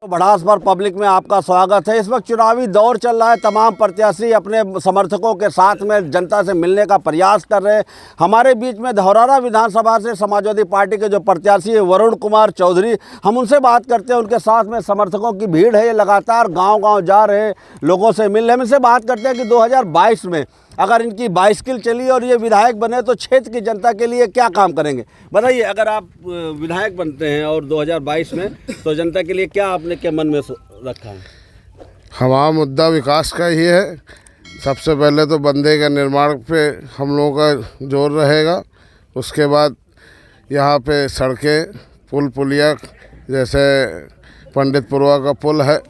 बढ़ास पर पब्लिक में आपका स्वागत है। इस वक्त चुनावी दौर चल रहा है। तमाम प्रत्याशी अपने समर्थकों के साथ में जनता से मिलने का प्रयास कर रहे हैं। हमारे बीच में धौरारा विधानसभा से समाजवादी पार्टी के जो प्रत्याशी है वरुण कुमार चौधरी, हम उनसे बात करते हैं। उनके साथ में समर्थकों की भीड़ है, ये लगातार गाँव-गाँव जा रहे हैं, लोगों से मिल रहे हैं। हम इनसे बात करते हैं कि 2022 में अगर इनकी बाइसिकल चली और ये विधायक बने तो क्षेत्र की जनता के लिए क्या काम करेंगे। बताइए, अगर आप विधायक बनते हैं और 2022 में तो जनता के लिए क्या आपने के मन में रखा है? हमारा मुद्दा विकास का ही है। सबसे पहले तो बंदे का निर्माण पे हम लोगों का जोर रहेगा। उसके बाद यहाँ पे सड़कें, पुल पुलिया, जैसे पंडितपुरवा का पुल है,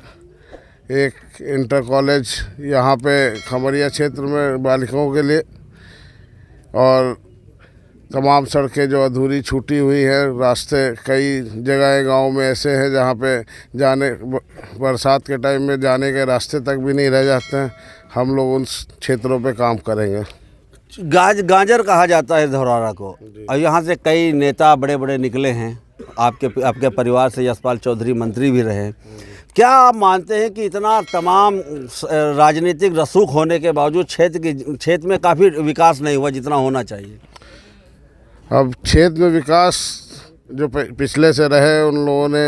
एक इंटर कॉलेज यहाँ पे खमरिया क्षेत्र में बालिकाओं के लिए, और तमाम सड़कें जो अधूरी छूटी हुई है। रास्ते कई जगह गांव में ऐसे हैं जहाँ पे जाने बरसात के टाइम में जाने के रास्ते तक भी नहीं रह जाते हैं। हम लोग उन क्षेत्रों पे काम करेंगे। गाजर कहा जाता है धौरारा को, और यहाँ से कई नेता बड़े बड़े निकले हैं। आपके परिवार से यशपाल चौधरी मंत्री भी रहे। क्या आप मानते हैं कि इतना तमाम राजनीतिक रसूख होने के बावजूद क्षेत्र में काफ़ी विकास नहीं हुआ जितना होना चाहिए? अब क्षेत्र में विकास जो पिछले से रहे उन लोगों ने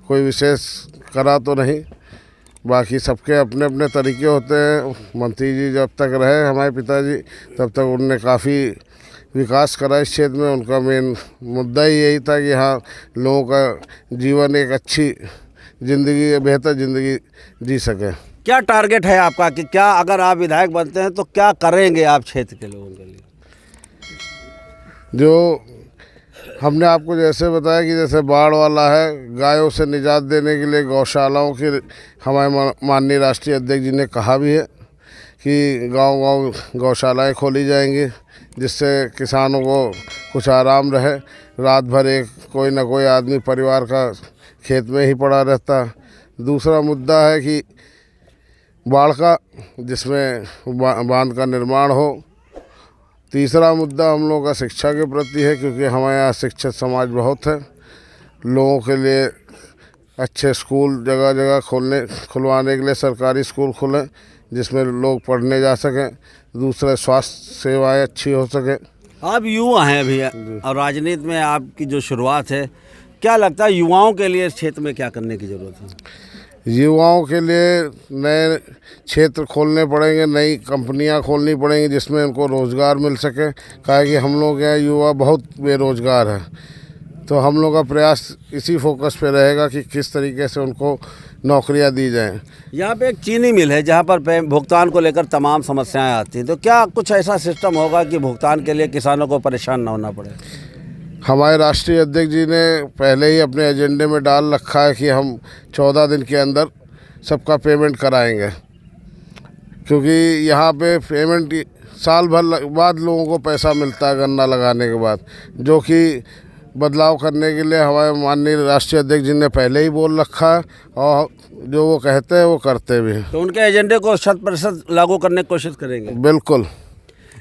कोई विशेष करा तो नहीं। बाकी सबके अपने अपने तरीके होते हैं। मंत्री जी जब तक रहे हमारे पिताजी, तब तक उनने काफ़ी विकास करा इस क्षेत्र में। उनका मेन मुद्दा ही यही था कि हाँ, लोगों का जीवन एक अच्छी ज़िंदगी, बेहतर ज़िंदगी जी सके। क्या टारगेट है आपका कि क्या अगर आप विधायक बनते हैं तो क्या करेंगे आप क्षेत्र के लोगों के लिए? जो हमने आपको जैसे बताया कि जैसे बाढ़ वाला है, गायों से निजात देने के लिए गौशालाओं की हमारे माननीय राष्ट्रीय अध्यक्ष जी ने कहा भी है कि गांव-गांव गौशालाएं खोली जाएंगी, जिससे किसानों को कुछ आराम रहे। रात भर एक कोई ना कोई आदमी परिवार का खेत में ही पड़ा रहता। दूसरा मुद्दा है कि बाढ़ का, जिसमें बांध का निर्माण हो। तीसरा मुद्दा हम लोगों का शिक्षा के प्रति है, क्योंकि हमारे यहाँ शिक्षित समाज बहुत है। लोगों के लिए अच्छे स्कूल जगह जगह खुलवाने के लिए सरकारी स्कूल खुलें, जिसमें लोग पढ़ने जा सकें। दूसरा, स्वास्थ्य सेवाएं अच्छी हो सकें। आप युवा हैं अभी और राजनीति में आपकी जो शुरुआत है, क्या लगता है युवाओं के लिए इस क्षेत्र में क्या करने की ज़रूरत है? युवाओं के लिए नए क्षेत्र खोलने पड़ेंगे, नई कंपनियां खोलनी पड़ेंगी जिसमें उनको रोज़गार मिल सके। काहे कि हम लोग यहाँ युवा बहुत बेरोज़गार हैं। तो हम लोग का प्रयास इसी फोकस पे रहेगा कि किस तरीके से उनको नौकरियां दी जाएं। यहाँ पे एक चीनी मिल है जहाँ पर भुगतान को लेकर तमाम समस्याएं आती हैं, तो क्या कुछ ऐसा सिस्टम होगा कि भुगतान के लिए किसानों को परेशान ना होना पड़े? हमारे राष्ट्रीय अध्यक्ष जी ने पहले ही अपने एजेंडे में डाल रखा है कि हम 14 दिन के अंदर सबका पेमेंट कराएंगे, क्योंकि यहाँ पे पेमेंट साल भर बाद लोगों को पैसा मिलता है गन्ना लगाने के बाद, जो कि बदलाव करने के लिए हमारे माननीय राष्ट्रीय अध्यक्ष जी ने पहले ही बोल रखा है, और जो वो कहते हैं वो करते भी हैं। तो उनके एजेंडे को 100% लागू करने की कोशिश करेंगे? बिल्कुल।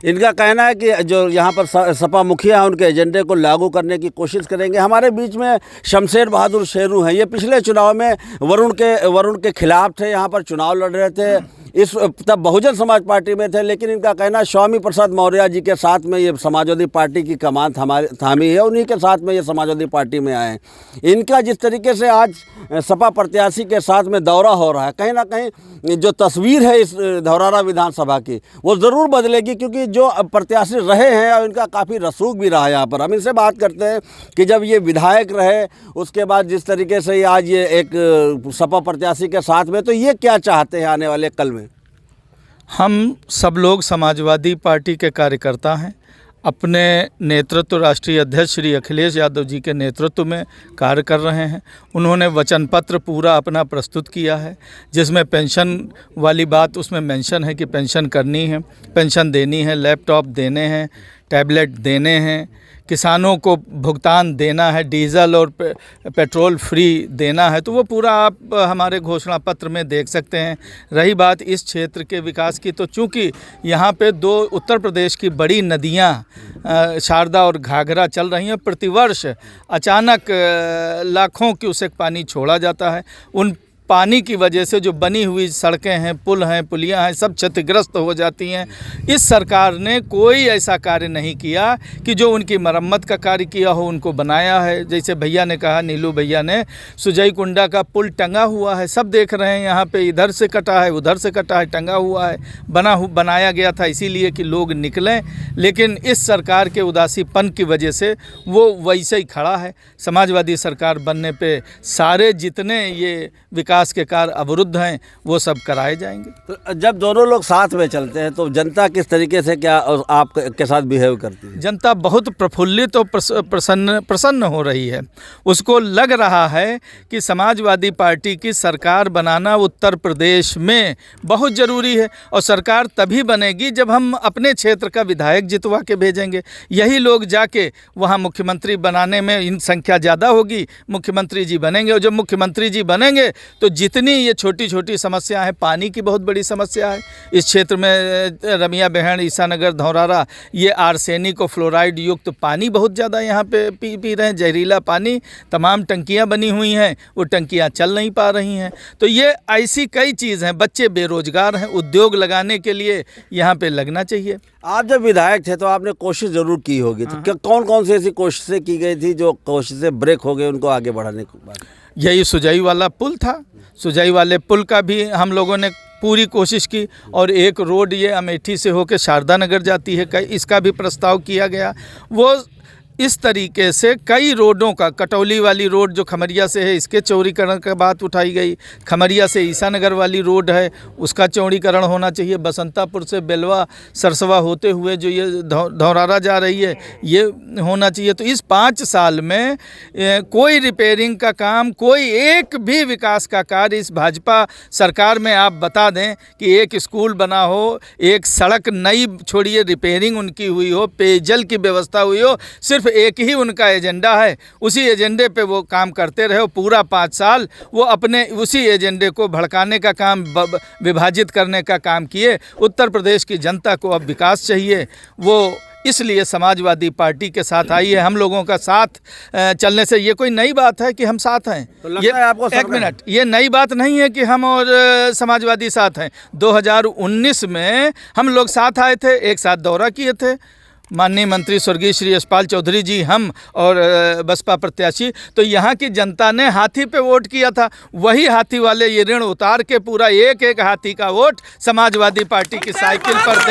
इनका कहना है कि जो यहाँ पर सपा मुखिया है उनके एजेंडे को लागू करने की कोशिश करेंगे। हमारे बीच में शमशेर बहादुर शेरू हैं। ये पिछले चुनाव में वरुण के खिलाफ थे, यहाँ पर चुनाव लड़ रहे थे। तब बहुजन समाज पार्टी में थे, लेकिन इनका कहना है स्वामी प्रसाद मौर्य जी के साथ में ये समाजवादी पार्टी की कमान थामी है, उन्हीं के साथ में ये समाजवादी पार्टी में आए हैं। इनका जिस तरीके से आज सपा प्रत्याशी के साथ में दौरा हो रहा है, कहीं ना कहीं जो तस्वीर है इस धौरारा विधानसभा की वो ज़रूर बदलेगी, क्योंकि जो प्रत्याशी रहे हैं और इनका काफ़ी रसूख भी रहा है यहाँ पर। हम इनसे बात करते हैं कि जब ये विधायक रहे उसके बाद जिस तरीके से आज ये एक सपा प्रत्याशी के साथ में, तो ये क्या चाहते हैं आने वाले कल में? हम सब लोग समाजवादी पार्टी के कार्यकर्ता हैं। अपने नेतृत्व राष्ट्रीय अध्यक्ष श्री अखिलेश यादव जी के नेतृत्व में कार्य कर रहे हैं। उन्होंने वचन पत्र पूरा अपना प्रस्तुत किया है, जिसमें पेंशन वाली बात उसमें मेंशन है कि पेंशन करनी है, पेंशन देनी है, लैपटॉप देने हैं, टैबलेट देने हैं, किसानों को भुगतान देना है, डीजल और पेट्रोल फ्री देना है। तो वो पूरा आप हमारे घोषणा पत्र में देख सकते हैं। रही बात इस क्षेत्र के विकास की, तो चूँकि यहाँ पे 2 उत्तर प्रदेश की बड़ी नदियाँ शारदा और घाघरा चल रही हैं, प्रतिवर्ष अचानक लाखों क्यूसेक पानी छोड़ा जाता है। उन पानी की वजह से जो बनी हुई सड़कें हैं, पुल हैं, पुलियां हैं, सब क्षतिग्रस्त हो जाती हैं। इस सरकार ने कोई ऐसा कार्य नहीं किया कि जो उनकी मरम्मत का कार्य किया हो, उनको बनाया है। जैसे भैया ने कहा, नीलू भैया ने, सुजई कुंडा का पुल टंगा हुआ है, सब देख रहे हैं, यहाँ पे इधर से कटा है, उधर से कटा है, टंगा हुआ है, बनाया गया था इसीलिए कि लोग निकलें, लेकिन इस सरकार के उदासीपन की वजह से वो वैसे ही खड़ा है। समाजवादी सरकार बनने पे सारे जितने ये विकास के कार्य अवरुद्ध हैं वो सब कराए जाएंगे। तो जब दोनों लोग साथ में चलते हैं तो जनता किस तरीके से क्या आपके साथ बिहेव करती है? जनता बहुत प्रफुल्लित और प्रसन्न हो रही है। उसको लग रहा है कि समाजवादी पार्टी की सरकार बनाना उत्तर प्रदेश में बहुत ज़रूरी है, और सरकार तभी बनेगी जब हम अपने क्षेत्र का विधायक जितवा के भेजेंगे। यही लोग जाके वहाँ मुख्यमंत्री बनाने में, इन संख्या ज़्यादा होगी, मुख्यमंत्री जी बनेंगे, और जब मुख्यमंत्री जी बनेंगे तो जितनी ये छोटी छोटी समस्या है, पानी की बहुत बड़ी समस्या है इस क्षेत्र में, रमिया बहन, ईसानगर, धौरारा, ये आर्सेनिक और फ्लोराइड युक्त पानी बहुत ज़्यादा यहाँ पे पी रहे हैं, जहरीला पानी। तमाम टंकियाँ बनी हुई हैं, वो टंकियाँ चल नहीं पा रही हैं। तो ये ऐसी कई चीज़ हैं। बच्चे बेरोजगार हैं, उद्योग लगाने के लिए यहाँ पे लगना चाहिए। आप जब विधायक थे तो आपने कोशिश ज़रूर की होगी, तो क्या कौन कौन सी ऐसी कोशिशें की गई थी जो कोशिशें ब्रेक हो गई उनको आगे बढ़ाने के बाद? यही सुजई वाला पुल था। सुजई वाले पुल का भी हम लोगों ने पूरी कोशिश की, और एक रोड ये अमेठी से होकर शारदा नगर जाती है, इसका भी प्रस्ताव किया गया। वो इस तरीके से कई रोडों का, कटौली वाली रोड जो खमरिया से है, इसके चौड़ीकरण की बात उठाई गई। खमरिया से ईसानगर वाली रोड है, उसका चौड़ीकरण होना चाहिए। बसंतापुर से बेलवा सरसवा होते हुए जो ये धौरारा जा रही है, ये होना चाहिए। तो इस 5 साल में कोई रिपेयरिंग का काम, कोई एक भी विकास का कार्य इस भाजपा सरकार में आप बता दें कि एक स्कूल बना हो, एक सड़क नई छोड़िए रिपेयरिंग उनकी हुई हो, पेयजल की व्यवस्था हुई हो, सिर्फ एक ही उनका एजेंडा है। उसी एजेंडे पे वो काम करते रहे। पूरा 5 साल वो अपने उसी एजेंडे को भड़काने का काम, विभाजित करने का काम किए। उत्तर प्रदेश की जनता को अब विकास चाहिए, वो इसलिए समाजवादी पार्टी के साथ आई है। हम लोगों का साथ चलने से ये कोई नई बात है कि हम साथ हैं। तो लगता है आपको एक मिनट, ये नई बात नहीं है कि हम और समाजवादी साथ हैं। 2019 में हम लोग साथ आए थे, एक साथ दौरा किए थे, माननीय मंत्री स्वर्गीय श्री यशपाल चौधरी जी, हम और बसपा प्रत्याशी। तो यहाँ की जनता ने हाथी पे वोट किया था। वही हाथी वाले ये ऋण उतार के पूरा एक एक हाथी का वोट समाजवादी पार्टी की साइकिल पर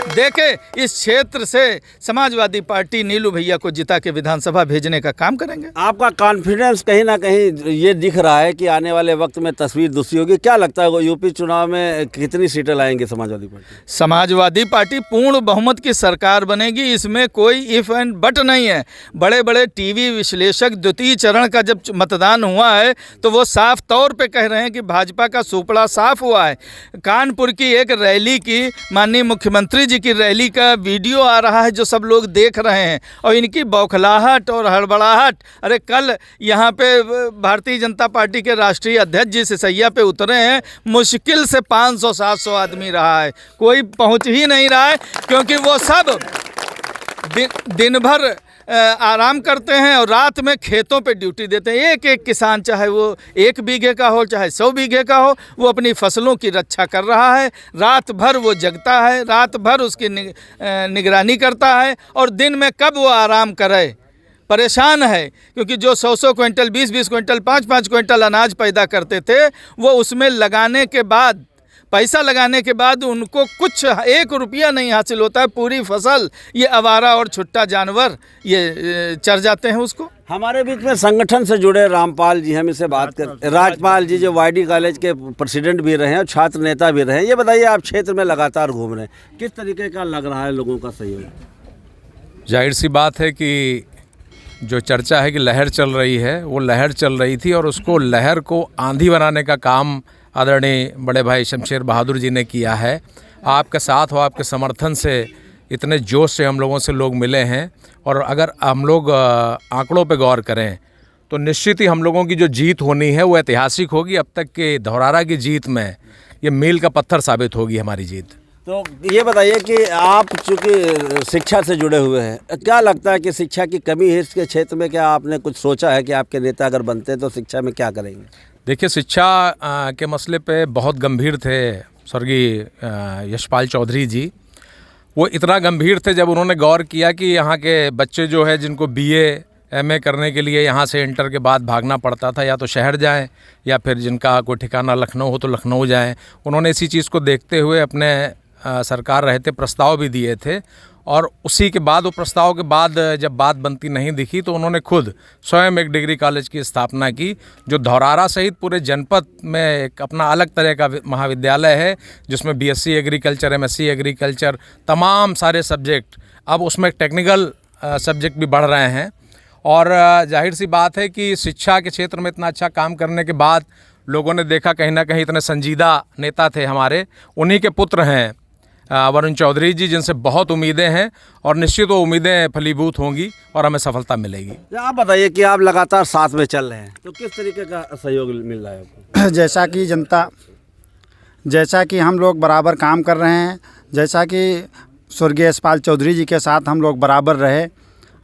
देके इस क्षेत्र से समाजवादी पार्टी नीलू भैया को जिता के विधानसभा भेजने का काम करेंगे। आपका कॉन्फिडेंस कहीं ना कहीं ये दिख रहा है कि आने वाले वक्त में तस्वीर दूसरी होगी। क्या लगता है वो यूपी चुनाव में कितनी सीटें लाएंगे समाजवादी पार्टी? समाजवादी पार्टी पूर्ण बहुमत की सरकार बनेगी, इसमें कोई इफ एंड बट नहीं है। बड़े बड़े टीवी विश्लेषक द्वितीय चरण का जब मतदान हुआ है तो वो साफ तौर पे कह रहे हैं कि भाजपा का सुपड़ा साफ हुआ है। कानपुर की एक रैली की, माननीय मुख्यमंत्री जी की रैली का वीडियो आ रहा है जो सब लोग देख रहे हैं, और इनकी बौखलाहट और हड़बड़ाहट। अरे कल यहाँ पे भारतीय जनता पार्टी के राष्ट्रीय अध्यक्ष जी सिसैया पे उतरे हैं, मुश्किल से 500-700 आदमी रहा है, कोई पहुँच ही नहीं रहा है, क्योंकि वो सब दिन भर आराम करते हैं और रात में खेतों पे ड्यूटी देते हैं। एक एक किसान, चाहे वो 1 बीघे का हो चाहे 100 बीघे का हो, वो अपनी फसलों की रक्षा कर रहा है। रात भर वो जगता है, रात भर उसकी निगरानी करता है, और दिन में कब वो आराम करे, परेशान है। क्योंकि जो 100-100 क्विंटल, 20-20 क्विंटल, 5-5 क्विंटल अनाज पैदा करते थे, वो उसमें लगाने के बाद, पैसा लगाने के बाद उनको कुछ 1 रुपया नहीं हासिल होता है। पूरी फसल ये आवारा और छुट्टा जानवर ये चर जाते हैं उसको। हमारे बीच में संगठन से जुड़े रामपाल जी, हम इससे बात कर, राजपाल जी जो वाईडी कॉलेज के प्रेसिडेंट भी रहे हैं और छात्र नेता भी रहे हैं। ये बताइए, आप क्षेत्र में लगातार घूम रहे हैं, किस तरीके का लग रहा है लोगों का सहयोग? जाहिर सी बात है कि जो चर्चा है कि लहर चल रही है, वो लहर चल रही थी, और उसको लहर को आंधी बनाने का काम आदरणीय बड़े भाई शमशेर बहादुर जी ने किया है। आपके साथ हो, आपके समर्थन से इतने जोश से हम लोगों से लोग मिले हैं, और अगर हम लोग आंकड़ों पे गौर करें तो निश्चित ही हम लोगों की जो जीत होनी है वो ऐतिहासिक होगी। अब तक के धौरारा की जीत में ये मील का पत्थर साबित होगी हमारी जीत। तो ये बताइए कि आप चूँकि शिक्षा से जुड़े हुए हैं, क्या लगता है कि शिक्षा की कमी है इसके क्षेत्र में? क्या आपने कुछ सोचा है कि आपके नेता अगर बनते हैं तो शिक्षा में क्या करेंगे? देखिए, शिक्षा के मसले पे बहुत गंभीर थे स्वर्गीय यशपाल चौधरी जी। वो इतना गंभीर थे जब उन्होंने गौर किया कि यहाँ के बच्चे जो है जिनको BA MA करने के लिए यहाँ से इंटर के बाद भागना पड़ता था, या तो शहर जाएं या फिर जिनका कोई ठिकाना लखनऊ हो तो लखनऊ जाएं। उन्होंने इसी चीज़ को देखते हुए अपने सरकार रहते प्रस्ताव भी दिए थे, और उसी के बाद वो प्रस्ताव के बाद जब बात बनती नहीं दिखी तो उन्होंने खुद स्वयं एक डिग्री कॉलेज की स्थापना की, जो धौरारा सहित पूरे जनपद में एक अपना अलग तरह का महाविद्यालय है, जिसमें BSc एग्रीकल्चर, MSc एग्रीकल्चर, तमाम सारे सब्जेक्ट, अब उसमें टेक्निकल सब्जेक्ट भी बढ़ रहे हैं। और जाहिर सी बात है कि शिक्षा के क्षेत्र में इतना अच्छा काम करने के बाद लोगों ने देखा कहीं ना कहीं इतने संजीदा नेता थे हमारे, उन्हीं के पुत्र हैं वरुण चौधरी जी, जिनसे बहुत उम्मीदें हैं और निश्चित वो उम्मीदें फलीभूत होंगी और हमें सफलता मिलेगी। आप बताइए कि आप लगातार साथ में चल रहे हैं, तो किस तरीके का सहयोग मिल रहा है आपको? जैसा कि हम लोग बराबर काम कर रहे हैं, जैसा कि स्वर्गीय यशपाल चौधरी जी के साथ हम लोग बराबर रहे,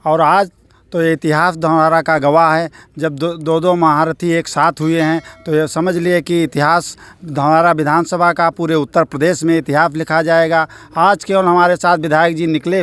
और आज तो ये इतिहास धौरारा का गवाह है। जब दो महारथी एक साथ हुए हैं तो ये समझ लिए कि इतिहास धौरारा विधानसभा का पूरे उत्तर प्रदेश में इतिहास लिखा जाएगा। आज केवल हमारे साथ विधायक जी निकले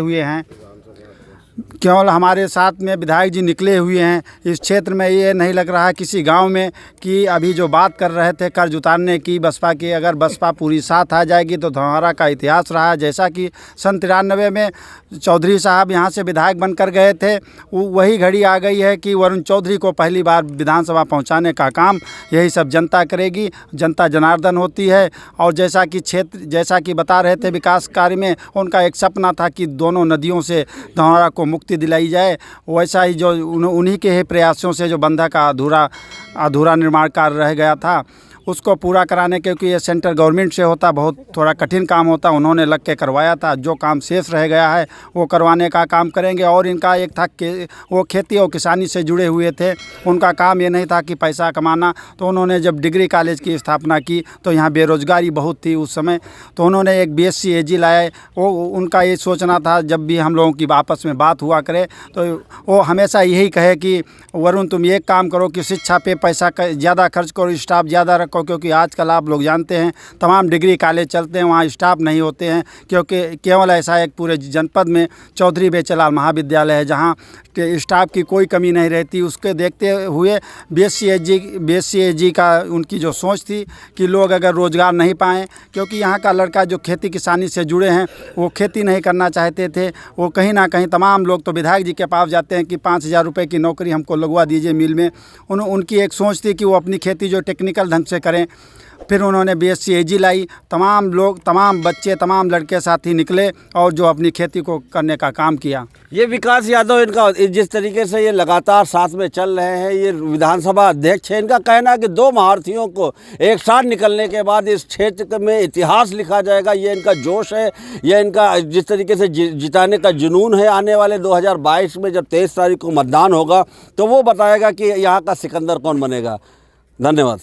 हुए हैं, इस क्षेत्र में ये नहीं लग रहा है किसी गांव में कि अभी जो बात कर रहे थे कर्ज उतारने की बसपा की, अगर बसपा पूरी साथ आ जाएगी तो धौरारा का इतिहास रहा है। जैसा कि सन 93 में चौधरी साहब यहाँ से विधायक बनकर गए थे, वही घड़ी आ गई है कि वरुण चौधरी को पहली बार विधानसभा पहुँचाने का काम यही सब जनता करेगी। जनता जनार्दन होती है, और जैसा कि बता रहे थे विकास कार्य में उनका एक सपना था कि दोनों नदियों से धौरारा को मुक्ति दिलाई जाए, वैसा ही जो उन्हीं के ही प्रयासों से जो बंधा का अधूरा निर्माण कार्य रह गया था उसको पूरा कराने, क्योंकि ये सेंट्रल गवर्नमेंट से होता, बहुत थोड़ा कठिन काम होता, उन्होंने लग के करवाया था। जो काम शेष रह गया है वो करवाने का काम करेंगे। और इनका एक था कि वो खेती और किसानी से जुड़े हुए थे, उनका काम ये नहीं था कि पैसा कमाना। तो उन्होंने जब डिग्री कॉलेज की स्थापना की तो यहाँ बेरोज़गारी बहुत थी उस समय, तो उन्होंने एक BSc AG लाए। वो उनका ये सोचना था जब भी हम लोगों की आपस में बात हुआ करे तो वो हमेशा यही कहे कि वरुण तुम एक काम करो कि शिक्षा पे पैसा ज़्यादा खर्च करो, स्टाफ ज़्यादा रखो, क्योंकि आजकल आप लोग जानते हैं तमाम डिग्री कॉलेज चलते हैं, वहाँ स्टाफ नहीं होते हैं, क्योंकि केवल ऐसा एक पूरे जनपद में चौधरी बेचलाल महाविद्यालय है जहाँ स्टाफ की कोई कमी नहीं रहती। उसके देखते हुए BSc AG का उनकी जो सोच थी कि लोग अगर रोज़गार नहीं पाएँ, क्योंकि यहाँ का लड़का जो खेती किसानी से जुड़े हैं वो खेती नहीं करना चाहते थे, वो कहीं ना कहीं तमाम लोग तो विधायक जी के पास जाते हैं कि 5,000 रुपये की नौकरी हमको लगवा दीजिए मिल में। उनकी एक सोच थी कि वो अपनी खेती जो टेक्निकल ढंग से करें। फिर उन्होंने BSc AG लाई, तमाम बच्चे तमाम लड़के साथी निकले और जो अपनी खेती को करने का काम किया। ये विकास यादव इनका जिस तरीके से ये लगातार साथ में चल रहे हैं, ये विधानसभा अध्यक्ष है, इनका कहना है कि दो महारथियों को एक साथ निकलने के बाद इस क्षेत्र में इतिहास लिखा जाएगा। ये इनका जोश है, ये इनका जिस तरीके से जिताने का जुनून है। आने वाले 2022 में जब 23 तारीख को मतदान होगा तो वो बताएगा कि यहाँ का सिकंदर कौन बनेगा। धन्यवाद।